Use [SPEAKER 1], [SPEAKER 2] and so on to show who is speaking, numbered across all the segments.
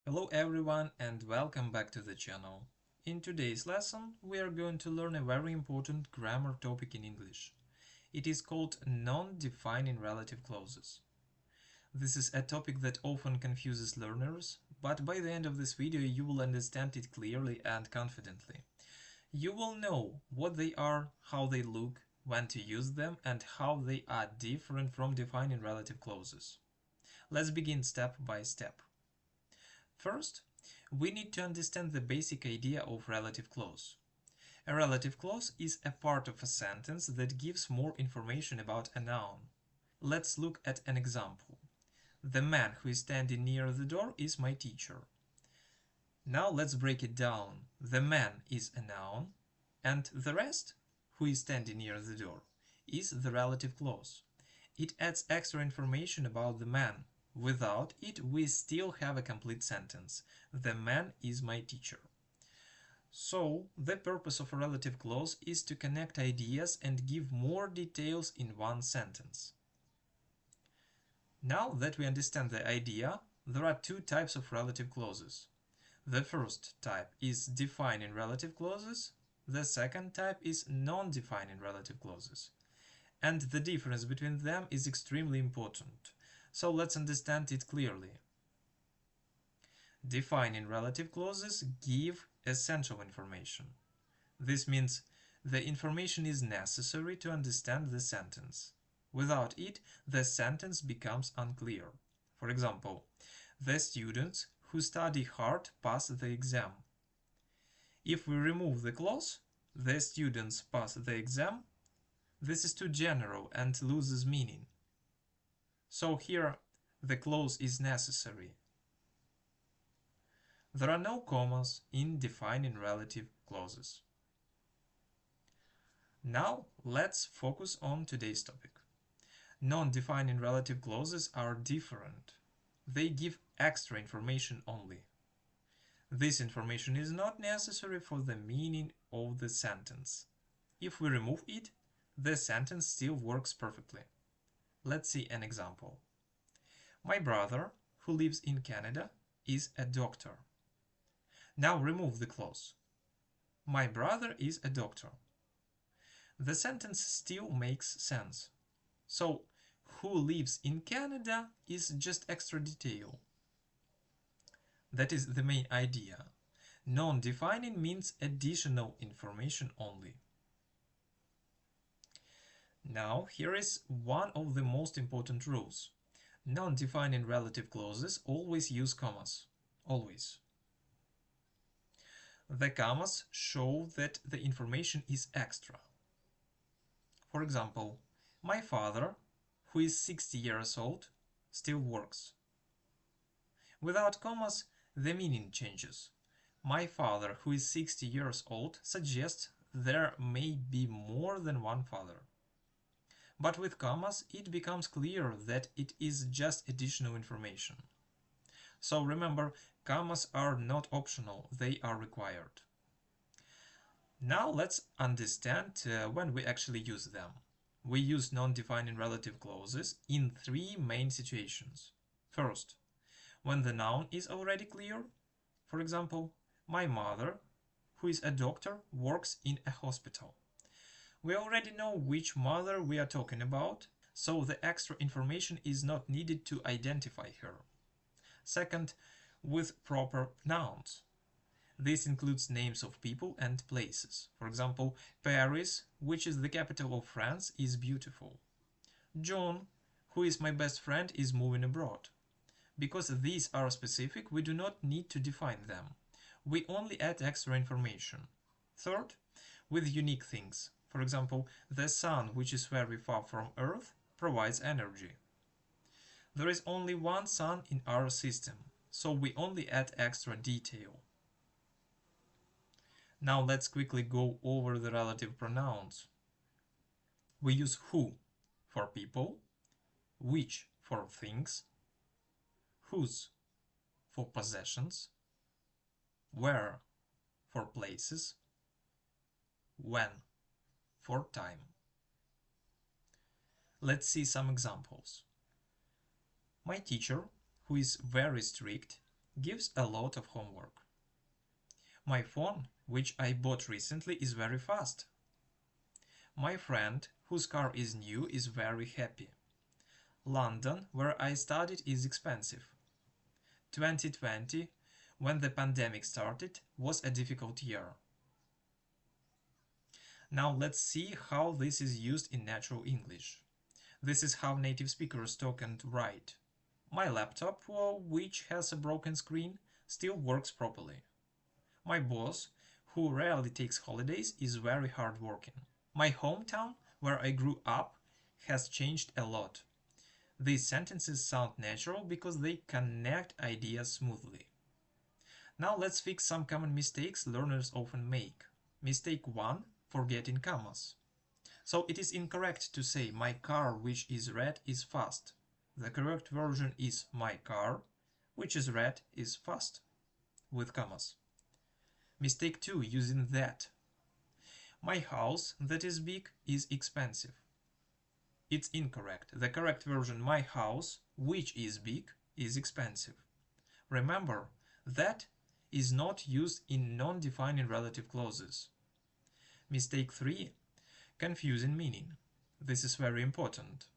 [SPEAKER 1] Hello everyone and welcome back to the channel. In today's lesson, we are going to learn a very important grammar topic in English. It is called non-defining relative clauses. This is a topic that often confuses learners, but by the end of this video you will understand it clearly and confidently. You will know what they are, how they look, when to use them, and how they are different from defining relative clauses. Let's begin step by step. First, we need to understand the basic idea of relative clause. A relative clause is a part of a sentence that gives more information about a noun. Let's look at an example. The man who is standing near the door is my teacher. Now let's break it down. The man is a noun, and the rest, who is standing near the door, is the relative clause. It adds extra information about the man. Without it, we still have a complete sentence. The man is my teacher. So, the purpose of a relative clause is to connect ideas and give more details in one sentence. Now that we understand the idea, there are two types of relative clauses. The first type is defining relative clauses. The second type is non-defining relative clauses. And the difference between them is extremely important. So let's understand it clearly. Defining relative clauses give essential information. This means the information is necessary to understand the sentence. Without it, the sentence becomes unclear. For example, the students who study hard pass the exam. If we remove the clause, the students pass the exam, this is too general and loses meaning. So here the clause is necessary. There are no commas in defining relative clauses. Now let's focus on today's topic. Non-defining relative clauses are different. They give extra information only. This information is not necessary for the meaning of the sentence. If we remove it, the sentence still works perfectly. Let's see an example. My brother, who lives in Canada, is a doctor. Now remove the clause. My brother is a doctor. The sentence still makes sense. So, who lives in Canada is just extra detail. That is the main idea. Non-defining means additional information only. Now, here is one of the most important rules. Non-defining relative clauses always use commas. Always. The commas show that the information is extra. For example, my father, who is 60 years old, still works. Without commas, the meaning changes. My father, who is 60 years old, suggests there may be more than one father. But with commas, it becomes clear that it is just additional information. So remember, commas are not optional, they are required. Now let's understand when we actually use them. We use non-defining relative clauses in three main situations. First, when the noun is already clear. For example, my mother, who is a doctor, works in a hospital. We already know which mother we are talking about, so the extra information is not needed to identify her. Second, with proper nouns. This includes names of people and places. For example, Paris, which is the capital of France, is beautiful. John, who is my best friend, is moving abroad. Because these are specific, we do not need to define them. We only add extra information. Third, with unique things. For example, the sun, which is very far from Earth, provides energy. There is only one sun in our system, so we only add extra detail. Now let's quickly go over the relative pronouns. We use who for people, which for things, whose for possessions, where for places, when for time. Let's see some examples. My teacher, who is very strict, gives a lot of homework. My phone, which I bought recently, is very fast. My friend, whose car is new, is very happy. London, where I studied, is expensive. 2020, when the pandemic started, was a difficult year. Now let's see how this is used in natural English. This is how native speakers talk and write. My laptop, which has a broken screen, still works properly. My boss, who rarely takes holidays, is very hardworking. My hometown, where I grew up, has changed a lot. These sentences sound natural because they connect ideas smoothly. Now let's fix some common mistakes learners often make. Mistake 1. Forgetting commas. So it is incorrect to say my car which is red is fast. The correct version is my car which is red is fast with commas. Mistake 2. Using that. My house that is big is expensive. It's incorrect. The correct version my house which is big is expensive. Remember, that is not used in non-defining relative clauses. Mistake 3. Confusing meaning. This is very important.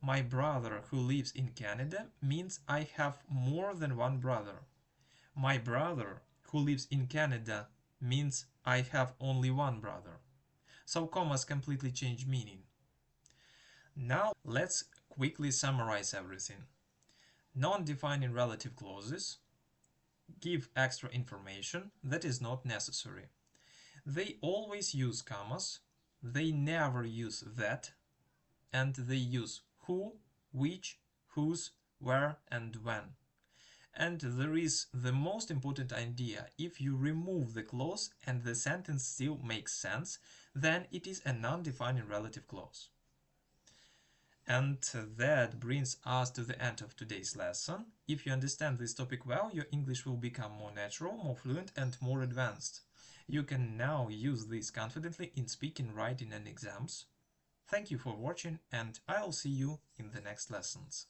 [SPEAKER 1] My brother who lives in Canada means I have more than one brother. My brother who lives in Canada means I have only one brother. So commas completely change meaning. Now let's quickly summarize everything. Non-defining relative clauses give extra information that is not necessary. They always use commas, they never use that, and they use who, which, whose, where, and when. And there is the most important idea: if you remove the clause and the sentence still makes sense, then it is a non-defining relative clause. And that brings us to the end of today's lesson. If you understand this topic well, your English will become more natural, more fluent, and more advanced. You can now use this confidently in speaking, writing, and exams. Thank you for watching, and I'll see you in the next lessons.